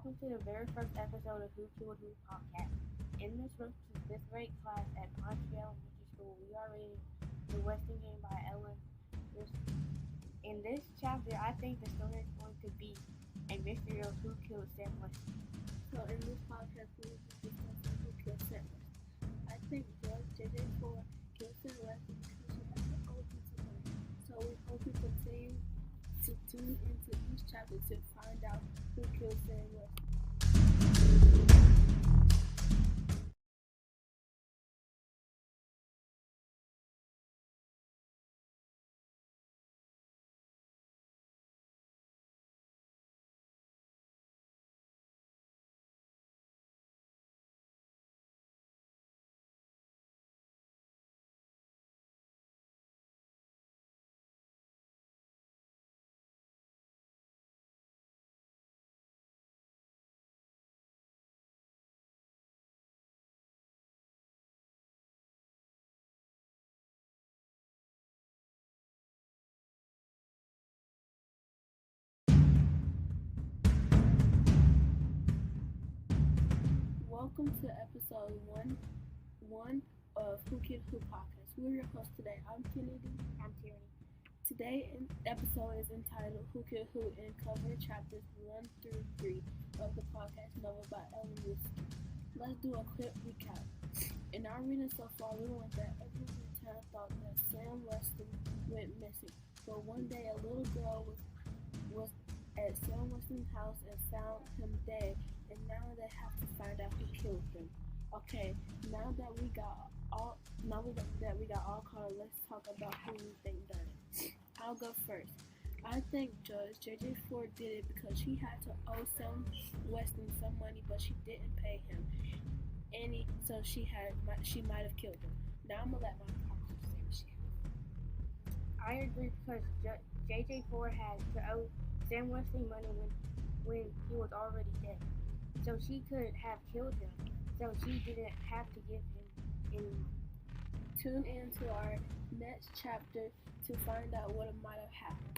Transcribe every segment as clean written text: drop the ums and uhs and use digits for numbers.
welcome to the very first episode of Who Killed Who podcast. In this fifth grade class at Montreal Elementary School, we are reading The Western Game by Ellen. This, in this chapter, I think the story is going to be a mystery of who killed Sam Weston. So in this podcast, we will be discussing who killed Sam Weston. I think Judge JJ4 killed Sam Weston because she had an OP to her. So we hope you continue to tune into each chapter to find out who killed Sam Weston. Welcome to episode one of Who Killed Who podcast. We're your hosts today. I'm Kennedy. I'm Tierany. Today's episode is entitled Who Killed Who and cover chapters 1 through 3 of the podcast novel by Ellen Whiskey. Let's do a quick recap. In our reading so far, we learned that everyone in town thought that Sam Weston went missing. But one day, a little girl was at Sam Weston's house and found him dead. And now they have to find out who killed him. Okay, now that we got all caught up, let's talk about who we think done it. I'll go first. I think Judge JJ4 did it because she had to owe Sam Weston some money, but she didn't pay him any, so she might have killed him. Now I'm gonna let my partner say what she has. I agree because JJ4 had to owe Sam Weston money when he was already dead. So she could have killed him. So she didn't have to give him any money. Tune in to our next chapter to find out what might have happened.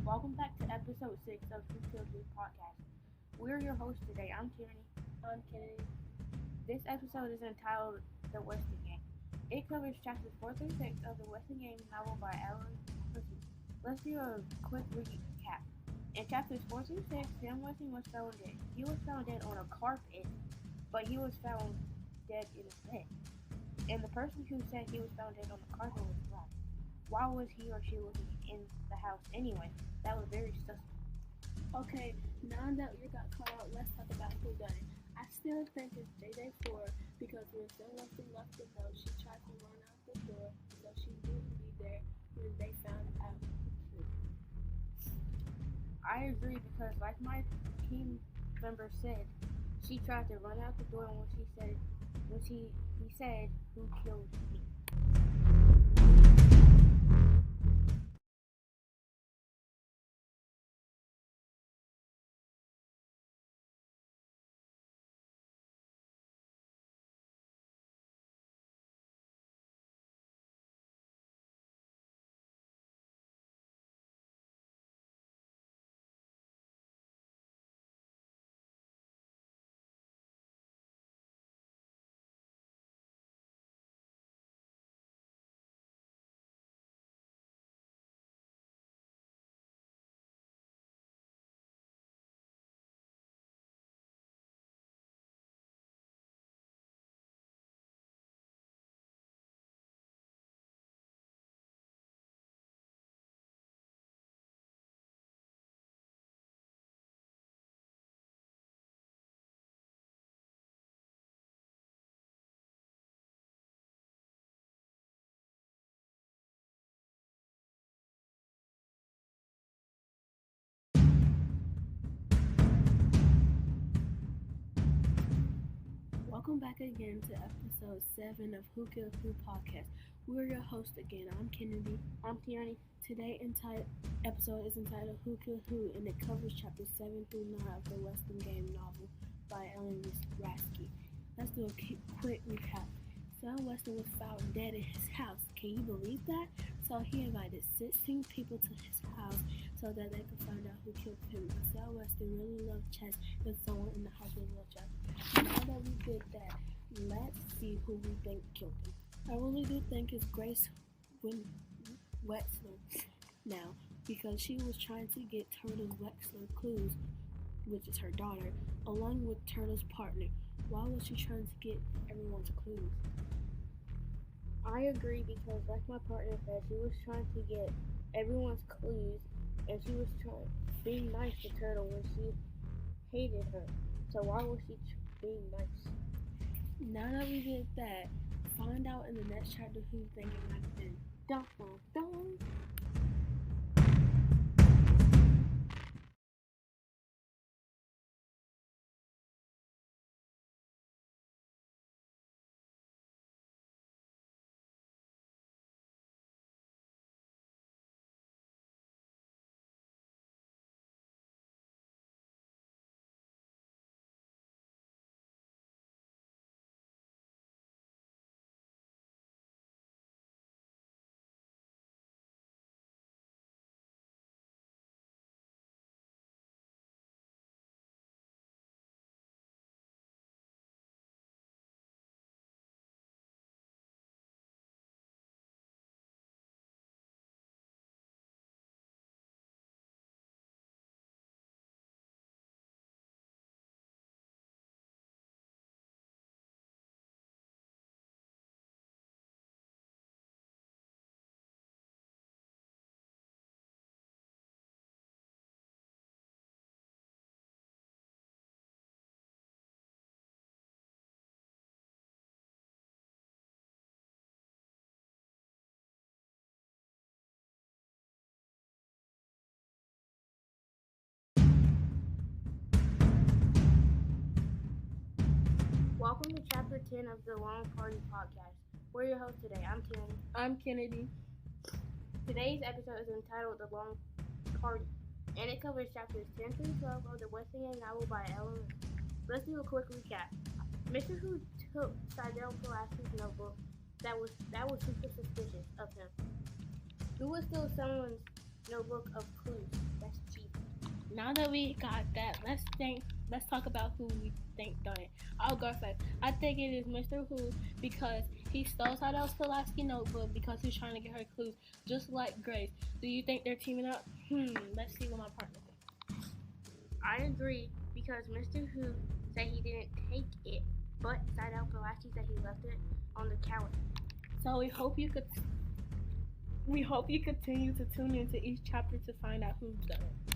Welcome back to episode 6 of Who Killed Who podcast. We're your hosts today. I'm Tierany. I'm Kennedy. This episode is entitled The Western Game. It covers chapters 4 through 6 of the Western Game novel by Ellen Whiskey. Let's do a quick recap. In chapters 4 through 6, Sam Weston was found dead. He was found dead on a carpet, but he was found dead in his bed. And the person who said he was found dead on the carpet was wrong. Why was he or she was in the house anyway? That was very suspect. Okay, now that we got caught up, let's talk about who done it. I still think it's JJ4 because when Sam Weston left the note, she tried to run out the door so she wouldn't be there when they found out who killed her. I agree because like my team member said, she tried to run out the door when he said who killed me. Welcome back again to episode 7 of Who Killed Who podcast. We're your host again. I'm Kennedy. I'm Tierany. Today episode is entitled Who Killed Who, and it covers chapters 7 through 9 of the Western Game novel by Ellen Rasky. Let's do a quick recap. Sam Weston was found dead in his house. Can you believe that? So he invited 16 people to his house so that they could find out who killed him. Sam Weston really loved chess, and someone in the house was loved chess. Now that we did that, let's see who we think killed him. I really do think it's Grace Wexler now, because she was trying to get Turtle's Wexler clues, which is her daughter, along with Turtle's partner. Why was she trying to get everyone's clues? I agree because, like my partner said, she was trying to get everyone's clues, and she was being nice to Turtle when she hated her. So why was she being nice? Now that we did that, find out in the next chapter who you think it might have been. Dun, dun, dun. Welcome to Chapter 10 of the Long Party Podcast. We're your hosts today. I'm Tierany. I'm Kennedy. Today's episode is entitled The Long Party, and it covers chapters 10 through 12 of the Western Game novel by Ellen. Let's do a quick recap. Mr. Who took Seidel Pulaski's notebook that was super suspicious of him. Who would steal someone's notebook of clues? That's cheap. Now that we got that, let's talk about who we think done it. I'll go first. I think it is Mr. Who because he stole Seidel Pulaski's notebook because he's trying to get her clues, just like Grace. Do you think they're teaming up? Let's see what my partner thinks. I agree because Mr. Who said he didn't take it, but Seidel Pulaski said he left it on the counter. So we hope you continue to tune into each chapter to find out who's done it.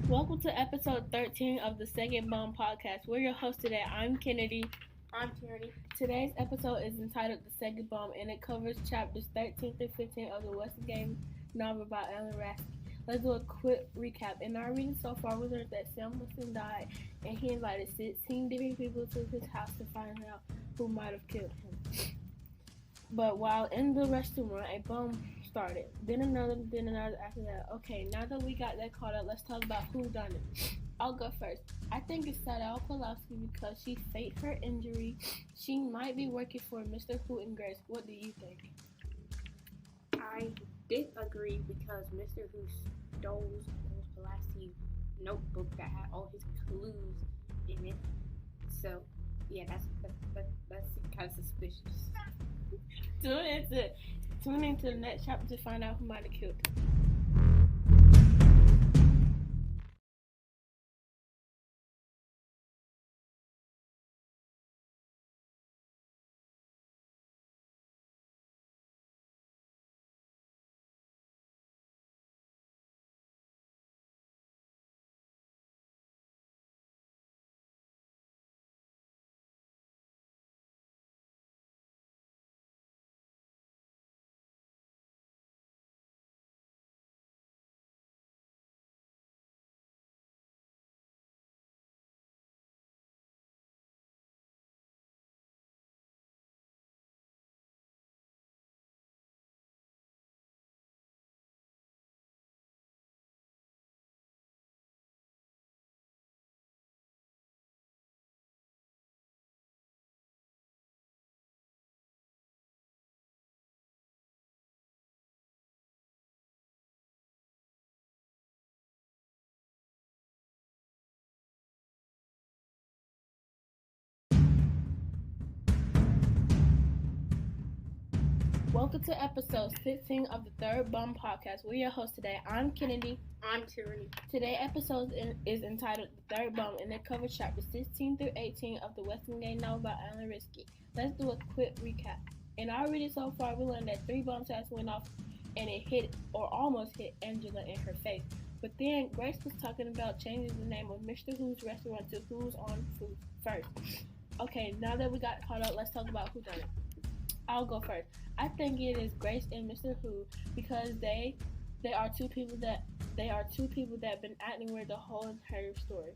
Welcome to episode 13 of the Second Bomb podcast. We're your hosts today. I'm Kennedy. I'm Tierany. Today's episode is entitled The Second Bomb, and it covers chapters 13 through 15 of the Western Game novel by Ellen Rasky. Let's do a quick recap. In our reading so far, we learned that Sam Weston died, and he invited 16 different people to his house to find out who might have killed him. But while in the restaurant, a bomb started. Then another after that. Okay, now that we got that caught up, let's talk about who done it. I'll go first. I think it's Sadal Pulaski because she faked her injury. She might be working for Mr. Who and Grace. What do you think? I disagree because Mr. Who stole Pulaski's notebook that had all his clues in it. So, yeah, that's kind of suspicious. Tune into the next chapter to find out who might have killed him. Welcome to episode 16 of the Third Bum Podcast. We're your hosts today. I'm Kennedy. I'm Tierany. Today's episode is entitled The Third Bum, and it covers chapters 16 through 18 of the Western Game novel by Alan Risky. Let's do a quick recap. In our reading so far, we learned that 3 bomb tests went off and it hit or almost hit Angela in her face. But then Grace was talking about changing the name of Mr. Who's restaurant to Who's on Food first. Okay, now that we got caught up, let's talk about who done it. I'll go first. I think it is Grace and Mr. Who because they are two people that been acting weird the whole entire story.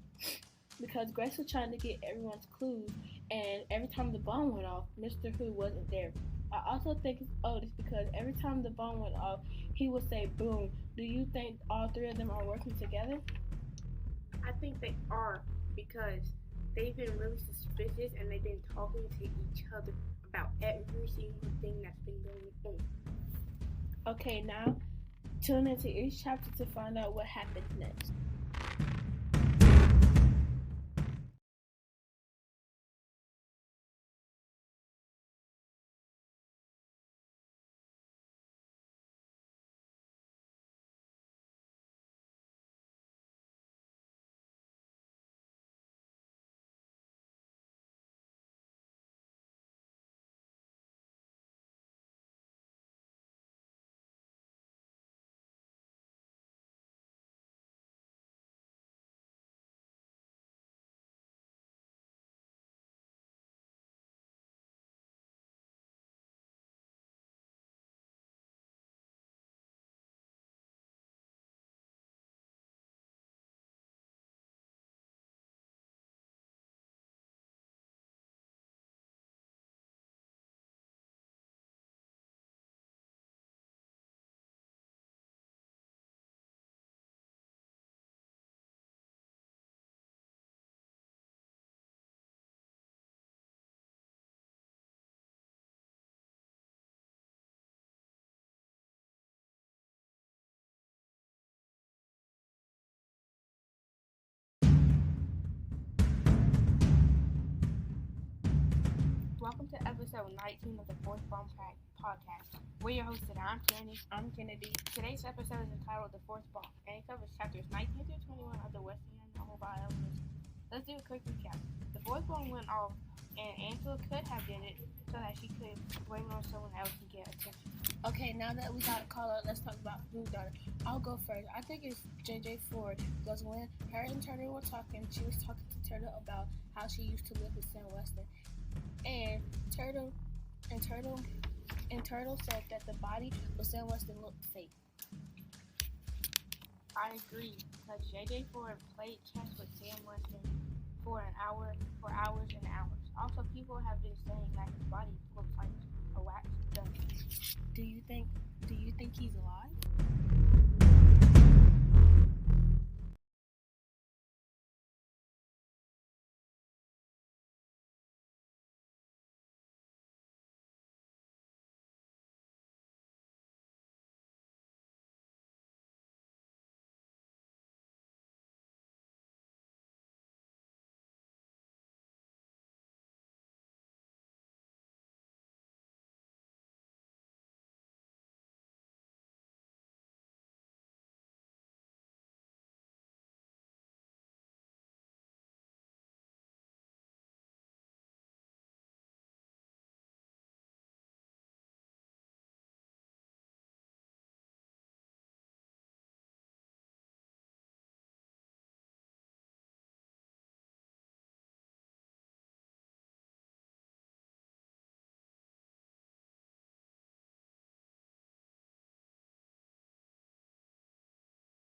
Because Grace was trying to get everyone's clues, and every time the bomb went off, Mr. Who wasn't there. I also think it's Otis because every time the bomb went off, he would say boom. Do you think all 3 of them are working together? I think they are because they've been really suspicious and they've been talking to each other about every single thing that's been going on. Okay, now tune into each chapter to find out what happens next. Welcome to episode 19 of the Fourth Bomb Podcast. We're your hosts today. I'm Tierany. I'm Kennedy. Today's episode is entitled The Fourth Bomb, and it covers chapters 19 through 21 of the Western Game novel by Alan Risky. Let's do a quick recap. The 4th bomb went off, and Angela could have did it so that she could blame it on someone else to get attention. Okay, now that we got a caller, let's talk about who done it. I'll go first. I think it's JJ Ford because when her and Turtle were talking, she was talking to Turtle about how she used to live with Sam Weston. And Turtle said that the body of Sam Weston looked fake. I agree because JJ Ford played chess with Sam Weston for hours and hours. Also, people have been saying that his body looks like a wax gun. Do you think Do you think he's alive?